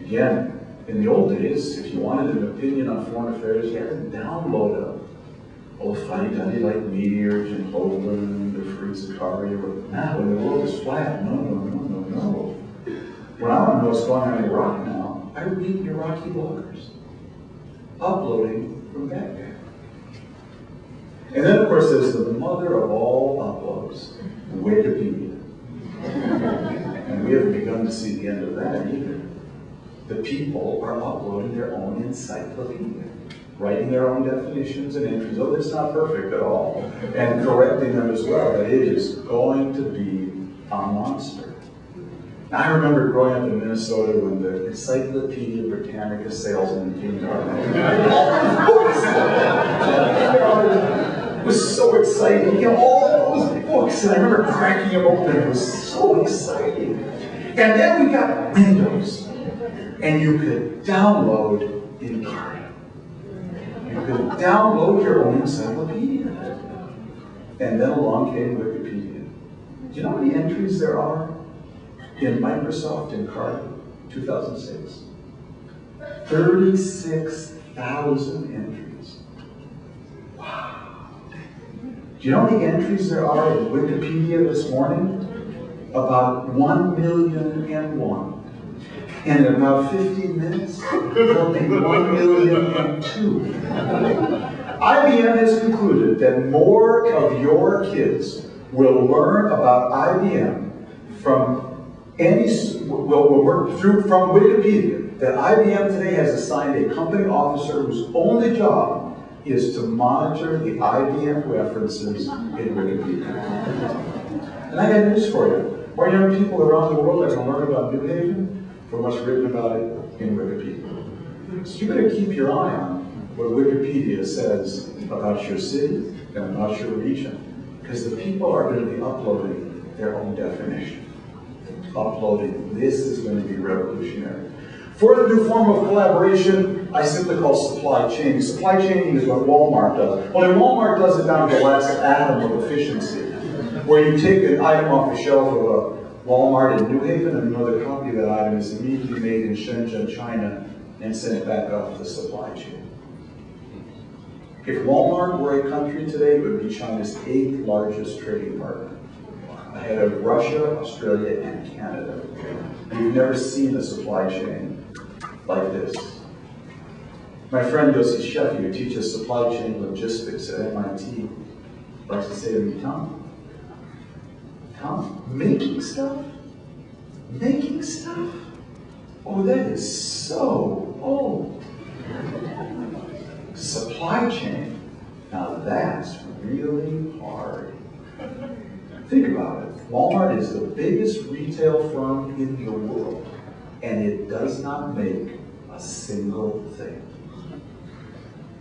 Again, in the old days, if you wanted an opinion on foreign affairs, you had to download a old fuddy-duddy like me or Jim Hoagland or Fritz Zakaria. Now, when the world is flat, no. When I want to know what's going on in Iraq now, I read Iraqi bloggers uploading from Baghdad. And then, of course, there's the mother of all uploads, Wikipedia. And we haven't begun to see the end of that either. The people are uploading their own encyclopedia, writing their own definitions and entries. Oh, it's not perfect at all. And correcting them as well. But it is going to be a monster. I remember growing up in Minnesota when the Encyclopedia Britannica salesman came to our house. It was so exciting. You know, all those books. And I remember cracking them open. It was so exciting. And then we got Windows. And you could download Encarta. You could download your own encyclopedia. And then along came Wikipedia. Do you know how many entries there are in Microsoft Encarta 2006? 36,000 entries. Wow. Do you know how many entries there are in Wikipedia this morning? About 1,000,001. And in about 15 minutes, there'll be 1,000,002. IBM has concluded that more of your kids will learn about IBM from from Wikipedia. That IBM today has assigned a company officer whose only job is to monitor the IBM references in Wikipedia. And I got news for you. Our young people around the world are going to learn about New Haven from what's written about it in Wikipedia. So you better keep your eye on what Wikipedia says about your city and about your region, because the people are going to be uploading their own definition. Uploading. This is going to be revolutionary. For the new form of collaboration, I simply call supply chaining. Supply chaining is what Walmart does. Well, Walmart does it down to the last atom of efficiency, where you take an item off the shelf of a Walmart in New Haven and another copy of that item is immediately made in Shenzhen, China, and sent back up the supply chain. If Walmart were a country today, it would be China's 8th largest trading partner, ahead of Russia, Australia, and Canada. We've never seen a supply chain like this. My friend Yossi Sheffi, who teaches supply chain logistics at MIT, likes to say to me, Tom, making stuff? Making stuff? Oh, that is so old. Supply chain, now that's really hard. Think about it. Walmart is the biggest retail firm in the world, and it does not make a single thing.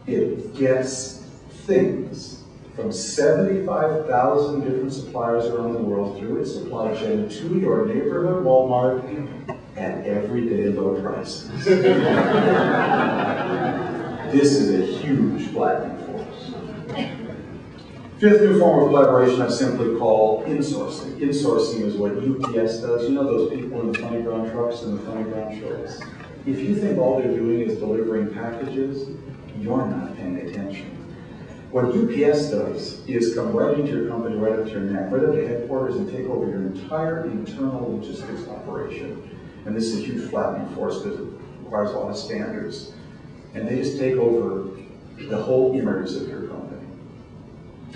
It gets things from 75,000 different suppliers around the world through its supply chain to your neighborhood Walmart at everyday low prices. This is a huge flattening force. Fifth new form of collaboration I simply call insourcing. Insourcing is what UPS does. You know those people in the funny brown trucks and the funny brown shorts? If you think all they're doing is delivering packages, you're not paying attention. What UPS does is come right into your company, right up to your neck, right up to headquarters and take over your entire internal logistics operation. And this is a huge flattening force because it requires a lot of standards. And they just take over the whole innards of your company.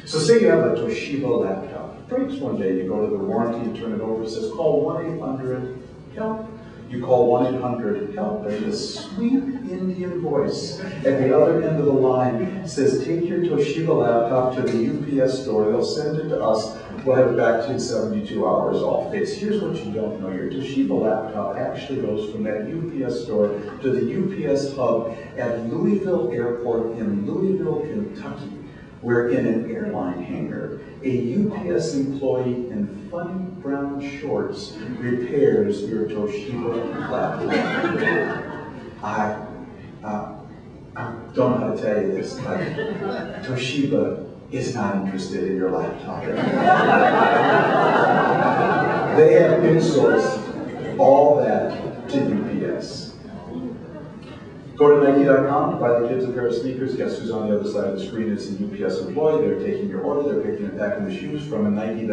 So say you have a Toshiba laptop. It breaks one day, you go to the warranty, you turn it over, it says call 1-800-HELP. You call 1-800-HELP, and the sweet Indian voice at the other end of the line says, take your Toshiba laptop to the UPS store, they'll send it to us, we'll have it back to you in 72 hours off. Here's what you don't know, your Toshiba laptop actually goes from that UPS store to the UPS hub at Louisville Airport in Louisville, Kentucky, where in an airline hangar, a UPS employee in funny brown shorts repairs your Toshiba laptop. I don't know how to tell you this, but Toshiba is not interested in your laptop. They have insourced all that to UPS. Go to Nike.com to buy the kids a pair of sneakers. Guess who's on the other side of the screen? It's an UPS employee. They're taking your order. They're picking and packing the shoes from a Nike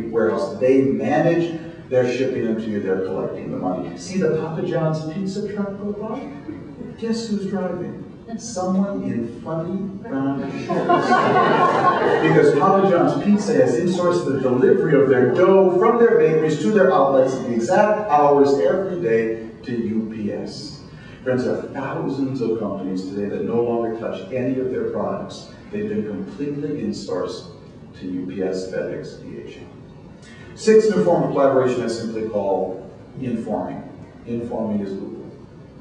warehouse. They manage. They're shipping them to you. They're collecting the money. See the Papa John's pizza truck go by? Guess who's driving? Someone in funny brown shorts. Because Papa John's Pizza has insourced the delivery of their dough from their bakeries to their outlets at the exact hours every day to UPS. Friends, there are thousands of companies today that no longer touch any of their products. They've been completely insourced to UPS, FedEx, DHL. Sixth new form of collaboration I simply call informing. Informing is Google.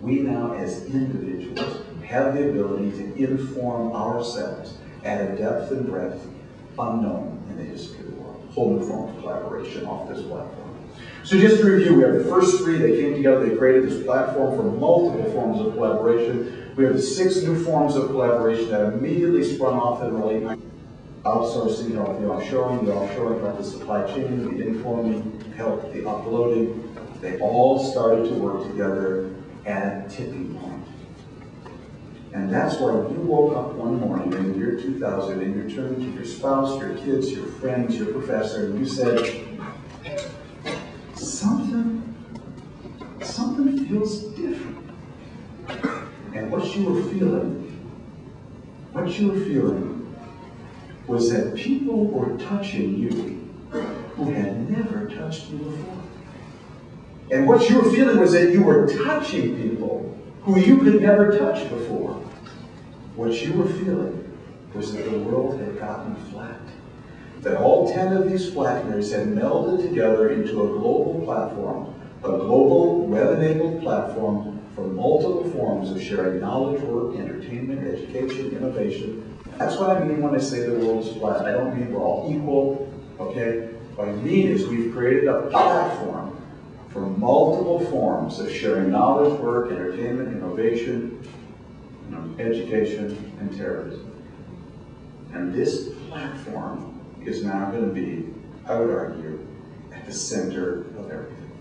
We now, as individuals, have the ability to inform ourselves at a depth and breadth unknown in the history of the world. Whole new form of collaboration off this platform. So just to review, we have the first three. They came together, they created this platform for multiple forms of collaboration. We have the 6 new forms of collaboration that immediately sprung off in the late 90s. Outsourcing, the offshoring, help the supply chain, the informing, help the uploading. They all started to work together at a tipping point. And that's why you woke up one morning in the year 2000 and you turned to your spouse, your kids, your friends, your professor, and you said, something feels different. And what you were feeling was that people were touching you who had never touched you before. And what you were feeling was that you were touching people who you could never touch before. What you were feeling was that the world had gotten flat. That all 10 of these flatteners had melded together into a global platform, a global web-enabled platform for multiple forms of sharing knowledge, work, entertainment, education, innovation. That's what I mean when I say the world is flat. I don't mean we're all equal, okay? What I mean is we've created a platform for multiple forms of sharing knowledge, work, entertainment, innovation, education, and terrorism. And this platform is now going to be, I would argue, at the center of everything.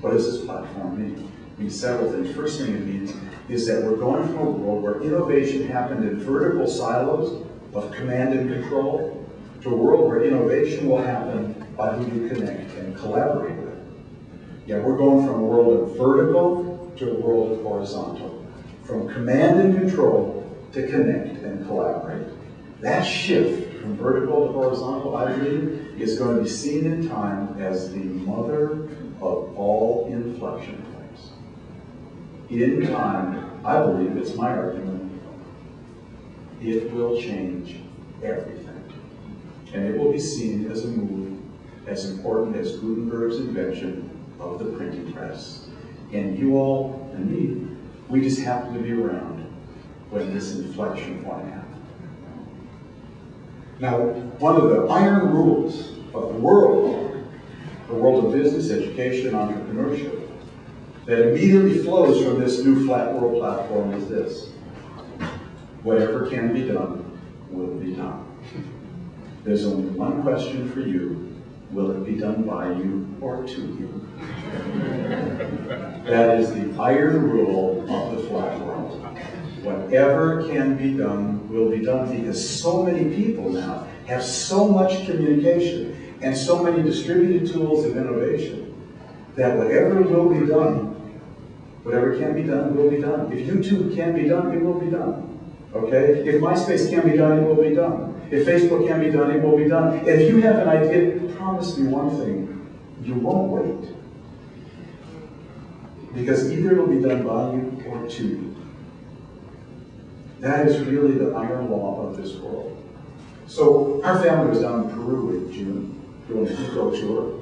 What does this platform mean? It means several things. First thing it means is that we're going from a world where innovation happened in vertical silos of command and control to a world where innovation will happen by who you connect and collaborate with. Yeah, we're going from a world of vertical to a world of horizontal. From command and control to connect and collaborate. That shift from vertical to horizontal, I believe, is going to be seen in time as the mother of all inflection points. In time, I believe, it's my argument, it will change everything. And it will be seen as a move as important as Gutenberg's invention of the printing press. And you all and me, we just happen to be around when this inflection point happened. Now, one of the iron rules of the world of business, education, entrepreneurship, that immediately flows from this new flat world platform is this. Whatever can be done will be done. There's only one question for you. Will it be done by you or to you? That is the iron rule of the flat world. Whatever can be done will be done, because so many people now have so much communication and so many distributed tools of innovation that whatever will be done, whatever can be done will be done. If YouTube can be done, it will be done. Okay? If MySpace can be done, it will be done. If Facebook can be done, it will be done. And if you have an idea, promise me one thing, you won't wait. Because either it will be done by you or to you. That is really the iron law of this world. So our family was down in Peru in June, doing an eco tour.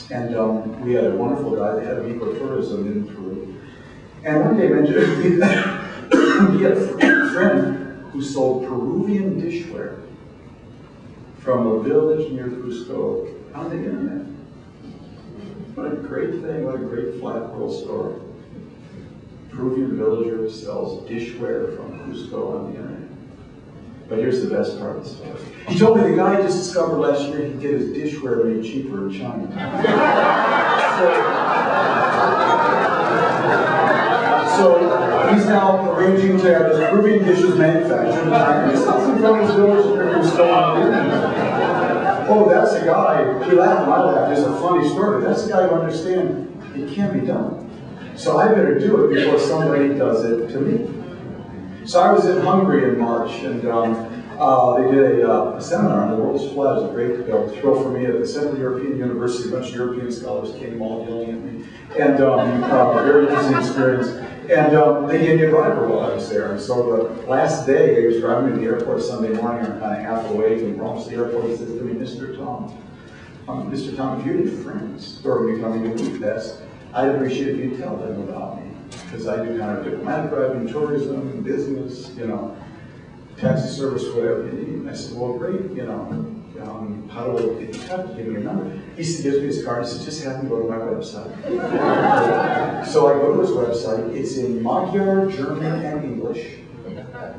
And we had a wonderful guy, the head of ecotourism in Peru. And one day mentioned he had a friend who sold Peruvian dishware from a village near Cusco on the internet. What a great thing, what a great flat world story. Peruvian villager sells dishware from Cusco on the internet. But here's the best part of the story. He told me the guy just discovered last year he could get his dishware made cheaper in China. now arranging to have the Peruvian dishes manufactured. And this house in front of his village who's still on the Oh, that's a guy, he laughed and I laughed, it's a funny story. That's a guy who understands it can be done. So I better do it before somebody does it to me. So I was in Hungary in March, and they did a seminar on the world's flood. It was a great thrill for me at the Central European University. A bunch of European scholars came all yelling at me, and very interesting experience. And they gave me a driver while I was there. And so the last day, I was driving to the airport Sunday morning. I'm kind of half awake, and Bronx the airport. He says to me, Mr. Tom, if you had friends who are becoming a week pest, I'd appreciate if you tell them about me. Because I do kind of diplomatic driving, tourism, business, taxi service, whatever you need. And I said, well, great, how do I get in touch? Give me your number. He gives me his card. He says, just have him go to my website. So I go to his website. It's in Magyar, German, and English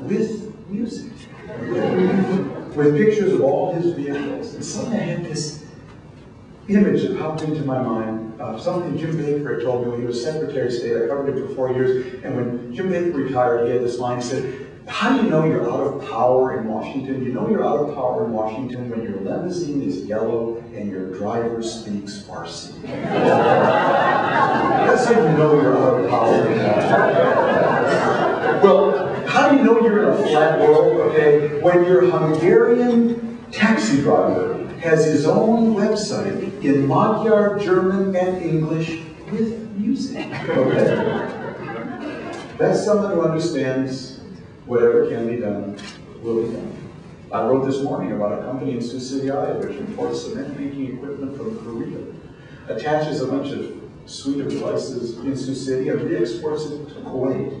with music. With pictures of all his vehicles. And suddenly I had this image that popped into my mind. Something Jim Baker had told me when he was Secretary of State. I covered him for 4 years. And when Jim Baker retired, he had this line. He said, how do you know you're out of power in Washington? You know you're out of power in Washington when your limousine is yellow and your driver speaks Farsi. That's how you know you're out of power in Washington. Well, how do you know you're in a flat world? Okay, when your Hungarian taxi driver has his own website in Magyar, German, and English with music. Okay. That's someone who understands whatever can be done will be done. I wrote this morning about a company in Sioux City, Iowa, which imports cement making equipment from Korea, attaches a bunch of suite of devices in Sioux City, and re-exports it to Kuwait.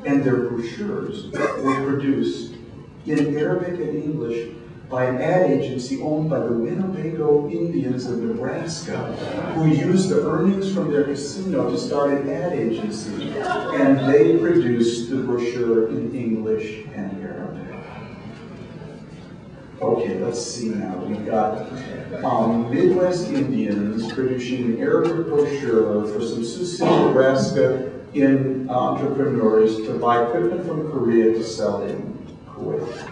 And their brochures were produced in Arabic and English by an ad agency owned by the Winnebago Indians of Nebraska, who used the earnings from their casino to start an ad agency. And they produced the brochure in English and Arabic. Okay, let's see now. We've got Midwest Indians producing an Arabic brochure for some Sioux City, Nebraska entrepreneurs to buy equipment from Korea to sell in Kuwait.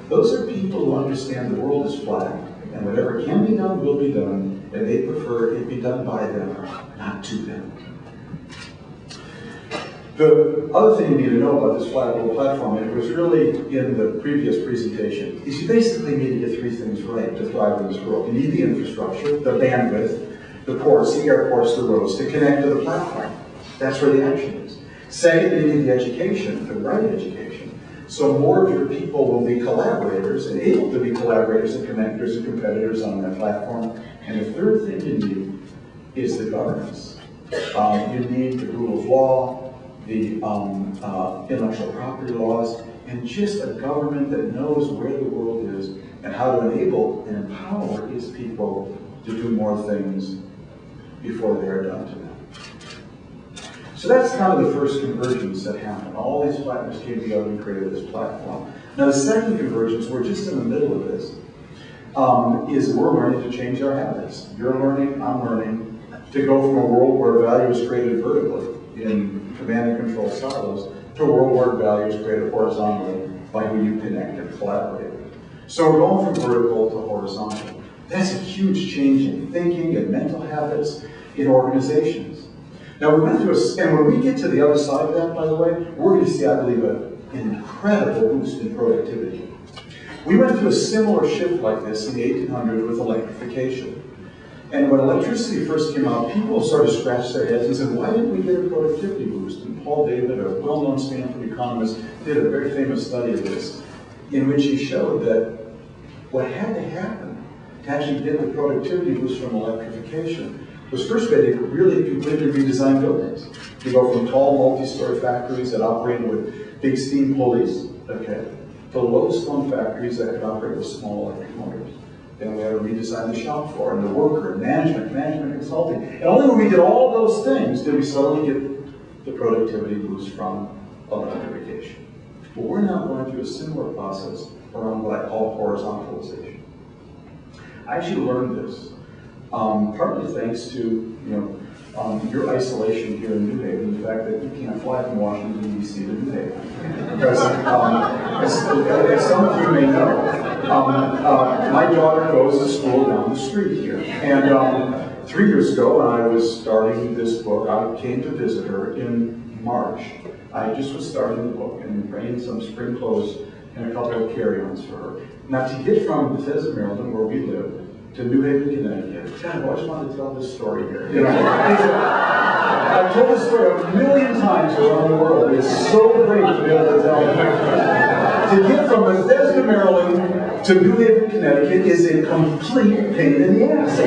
Those are people who understand the world is flat, and whatever can be done will be done, and they prefer it be done by them, not to them. The other thing you need to know about this flat world platform, and it was really in the previous presentation, is you basically need to get three things right to thrive in this world. You need the infrastructure, the bandwidth, the ports, the airports, the roads, to connect to the platform. That's where the action is. Second, you need the education, the right education. So more of your people will be collaborators and able to be collaborators and connectors and competitors on that platform. And the third thing you need is the governance. You need the rule of law, the intellectual property laws, and just a government that knows where the world is and how to enable and empower its people to do more things before they're done to them. So that's kind of the first convergence that happened. All these platforms came together and created this platform. Now the second convergence, we're just in the middle of this, is we're learning to change our habits. You're learning, I'm learning, to go from a world where value is created vertically in command and control silos to a world where value is created horizontally by who you connect and collaborate with. So we're going from vertical to horizontal. That's a huge change in thinking and mental habits in organizations. Now we went through and when we get to the other side of that, by the way, we're going to see, I believe, an incredible boost in productivity. We went through a similar shift like this in the 1800s with electrification. And when electricity first came out, people sort of scratched their heads and said, why didn't we get a productivity boost? And Paul David, a well-known Stanford economist, did a very famous study of this, in which he showed that what had to happen to actually get the productivity boost from electrification was first we had to really completely redesign buildings. You go from tall multi-story factories that operated with big steam pulleys, okay, to low-slung factories that could operate with small electric motors. Then we had to redesign the shop floor and the worker, and management consulting. And only when we did all those things did we suddenly get the productivity boost from electrification. But we're now going through a similar process around what I call horizontalization. I actually learned this partly thanks to your isolation here in New Haven, the fact that you can't fly from Washington, D.C. to New Haven. Because, as some of you may know, my daughter goes to school down the street here. And 3 years ago, when I was starting this book, I came to visit her in March. I just was starting the book and bringing some spring clothes and a couple of carry-ons for her. Now, to get from Bethesda, Maryland, where we live, to New Haven, Connecticut. God, I always wanted to tell this story here. You know, I've told this story a million times around the world. It's so great to be able to tell it. To get from Bethesda, Maryland to New Haven, Connecticut is a complete pain in the ass.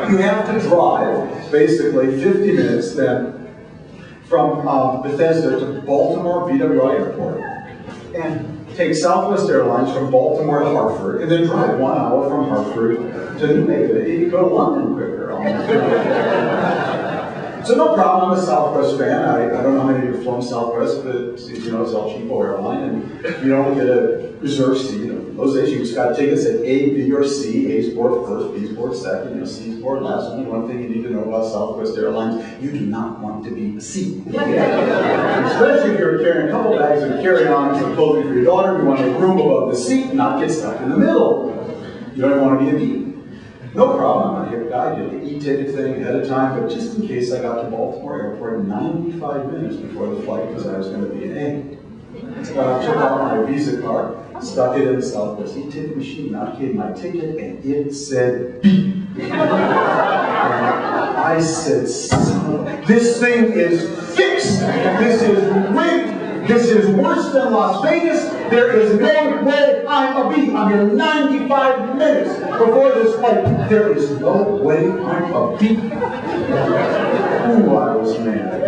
You have to drive basically 50 minutes then from Bethesda to Baltimore BWI Airport, and take Southwest Airlines from Baltimore to Hartford, and then drive 1 hour from Hartford to New Haven. You can go to London quicker. So no problem, I'm a Southwest fan. I don't know how many of you have flown Southwest, but you know, it's El Cheapo airline, and you don't get a reserved seat. You know, in those days you just got tickets at A, B, or C. A's board first, B's board second, you know, C's board last. Only one thing you need to know about Southwest Airlines, you do not want to be a C. Especially if you're carrying a couple bags of carry-ons and clothing for your daughter, you want a room above the seat, not get stuck in the middle. You don't even want to be a B. No problem, I did the e-ticket thing ahead of time, but just in case I got to Baltimore Airport 95 minutes before the flight because I was going to be an A. So I took out my Visa card, stuck it in the Southwest e-ticket machine, navigated my ticket, and it said B. And I said, son, this thing is fixed! This is rigged! This is worse than Las Vegas. There is no way I'm a B. I'm here 95 minutes before this flight. There is no way I'm a B. Ooh, I was mad.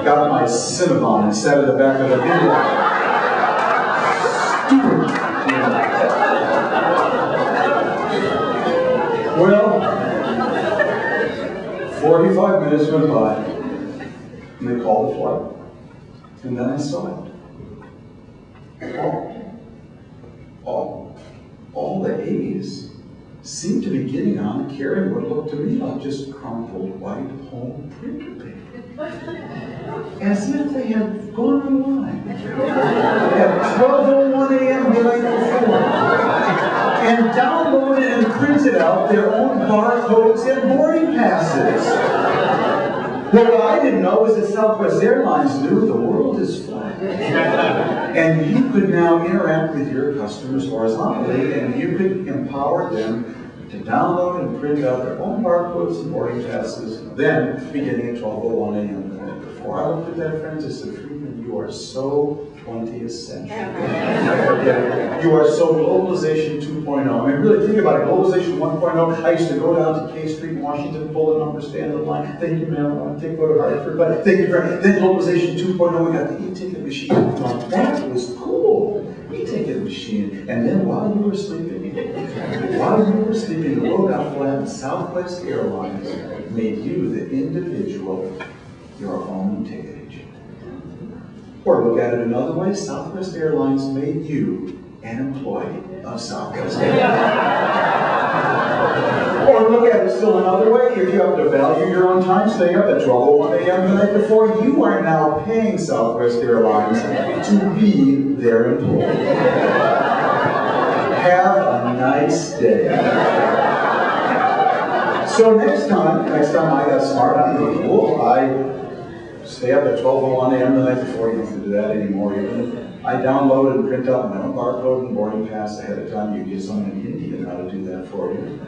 Got my Cinnabon and sat at the back of the video. Stupid. Well, 45 minutes went by, and they called the flight. And then I saw it. All the A's seemed to be getting on and carrying what looked to me like just crumpled white home printer paper. As if they had gone online at 12:01 a.m. the night before and downloaded and printed out their own barcodes and boarding passes. Well, what I didn't know was that Southwest Airlines knew the world is flat. And you could now interact with your customers horizontally, and you could empower them to download and print out their own barcodes and boarding passes, then beginning at 12:01 a.m. the night before. I looked at that, friends, I said, Friedman, you are so 20th century. You are so globalization 2.0. I mean, really think about it. Globalization 1.0. I used to go down to K Street in Washington, pull the number, stand in line. Thank you, ma'am. I want to take go to Hartford, but thank you very much. Then globalization 2.0. We got the e-ticket machine. That was cool. E-ticket machine. And then while you were sleeping, the road got flat, and Southwest Airlines made you the individual, your own ticket agent. Or look at it another way, Southwest Airlines made you an employee of Southwest Airlines. Or look at it still another way, if you have to value your own time, staying up at 12:01 a.m. the night before, you are now paying Southwest Airlines to be their employee. Have a nice day. So next time I got smart, I'm cool. I stay up at 12:01 a.m. the night before. You don't have to do that anymore. I download and print out my own barcode and boarding pass ahead of time. You get someone in India now to do that for you.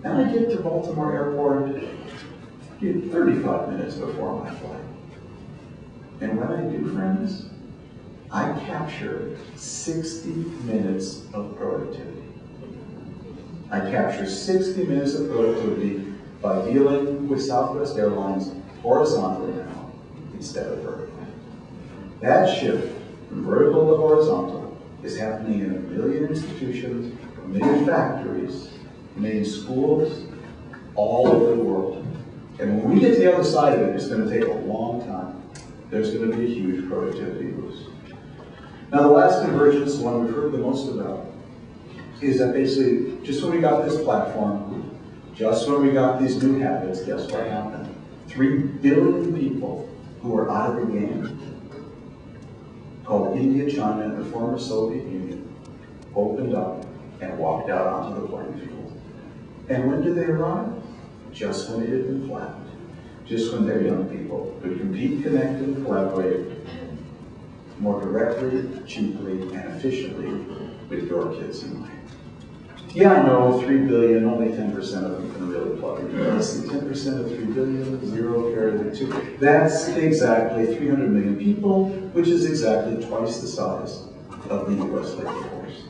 And I get to Baltimore Airport 35 minutes before my flight. And what I do, friends, I capture 60 minutes of productivity. I capture 60 minutes of productivity by dealing with Southwest Airlines horizontally now instead of vertically. That shift from vertical to horizontal is happening in 1 million institutions, 1 million factories, 1 million schools, all over the world. And when we get to the other side of it, it's going to take a long time. There's going to be a huge productivity boost. Now the last convergence, the one we've heard the most about, is that basically, just when we got this platform, just when we got these new habits, guess what happened? 3 billion people who were out of the game, called India, China, and the former Soviet Union, opened up and walked out onto the playing field. And when did they arrive? Just when it had been flattened. Just when their young people could compete, connect, and collaborate more directly, cheaply, and efficiently with your kids in mind. Yeah, I know, 3 billion, only 10% of them can really plug in. Let's see, 10% of 3 billion, 0 carried to 2. That's exactly 300 million people, which is exactly twice the size of the US labor force.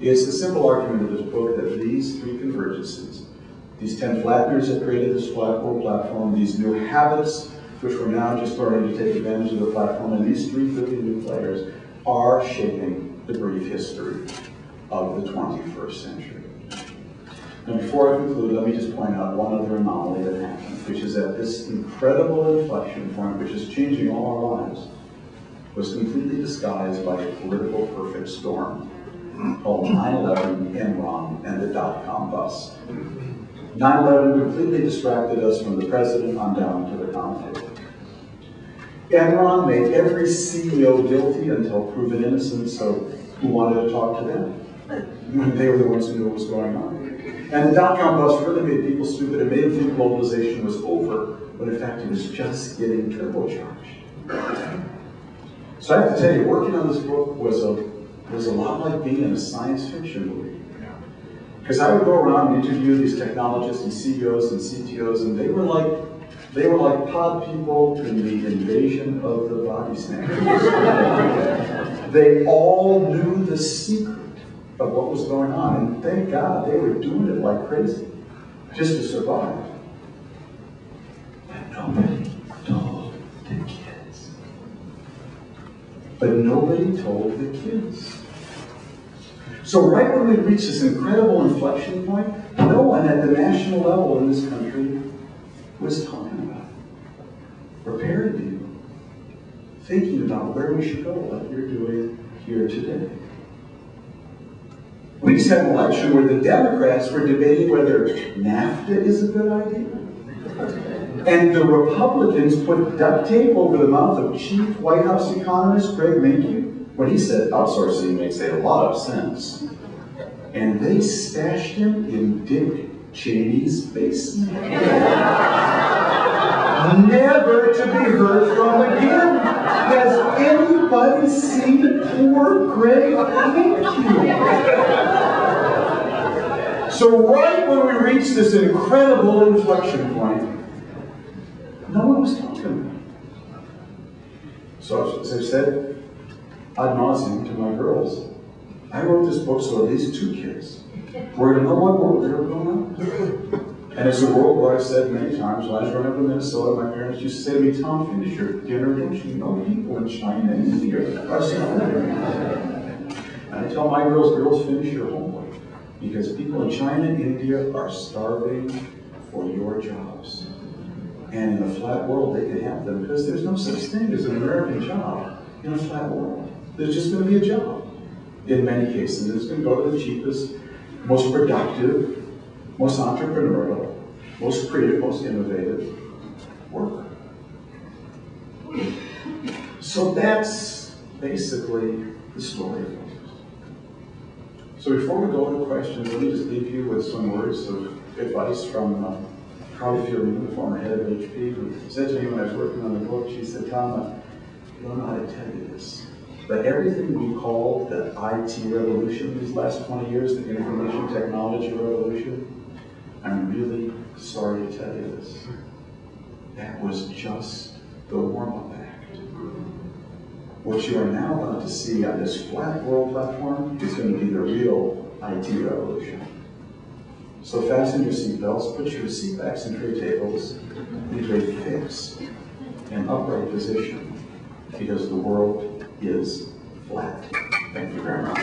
It's the simple argument of this book that these 3 convergences, these 10 flatteners that created this flat world platform, these new habits, which we're now just learning to take advantage of the platform, and these 3 billion new players are shaping the brief history of the 21st century. And before I conclude, let me just point out one other anomaly that happened, which is that this incredible inflection point, which is changing all our lives, was completely disguised by a political perfect storm called 9/11, Enron, and the dot-com bust. 9/11 completely distracted us from the president on down to the commentator. Enron made every CEO guilty until proven innocent, so who wanted to talk to them? They were the ones who knew what was going on. And the dot-com bust really made people stupid. It made them think globalization was over, when in fact it was just getting turbocharged. So I have to tell you, working on this book was a lot like being in a science fiction movie. Because I would go around and interview these technologists and CEOs and CTOs, and they were like pod people in the invasion of the body snatchers. They all knew the secret of what was going on, and thank God they were doing it like crazy, just to survive. But nobody told the kids. But nobody told the kids. So right when we reached this incredible inflection point, no one at the national level in this country was talking about it, preparing people, thinking about where we should go, like you're doing here today. We just had an election where the Democrats were debating whether NAFTA is a good idea. And the Republicans put duct tape over the mouth of chief White House economist Greg Mankiw when he said outsourcing makes a lot of sense. And they stashed him in Dick Cheney's basement. Never to be heard from again. Has anybody seen poor Greg Mankiw? So right when we reached this incredible inflection point, no one was talking about it. So as I said ad nauseum to my girls, I wrote this book so at least 2 kids were going to know what world they were going on. And it's a world where I've said many times, when I was growing up in Minnesota, my parents used to say to me, Tom, finish your dinner, don't you know people in China and India are starving? And I tell my girls, finish your homework. Because people in China and India are starving for your jobs. And in a flat world, they can have them, because there's no such thing as an American job in a flat world. There's just going to be a job. In many cases, it's going to go to the cheapest, most productive, most entrepreneurial, most creative, most innovative worker. So that's basically the story. So before we go to questions, let me just leave you with some words of advice from Carly Fiorina, the former head of HP, who said to me when I was working on the book, she said, Tom, I don't know how to tell you this, but everything we call the IT revolution these last 20 years, the information technology revolution, I'm really sorry to tell you this. That was just the warm-up act. What you are now about to see on this flat world platform is going to be the real IT revolution. So fasten your seatbelts, put your seatbacks and tray tables into a fixed and upright position, because the world is flat. Thank you very much.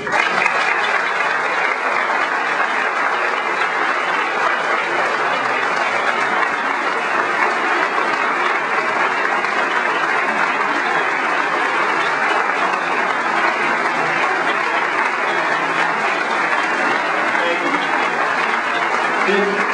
It-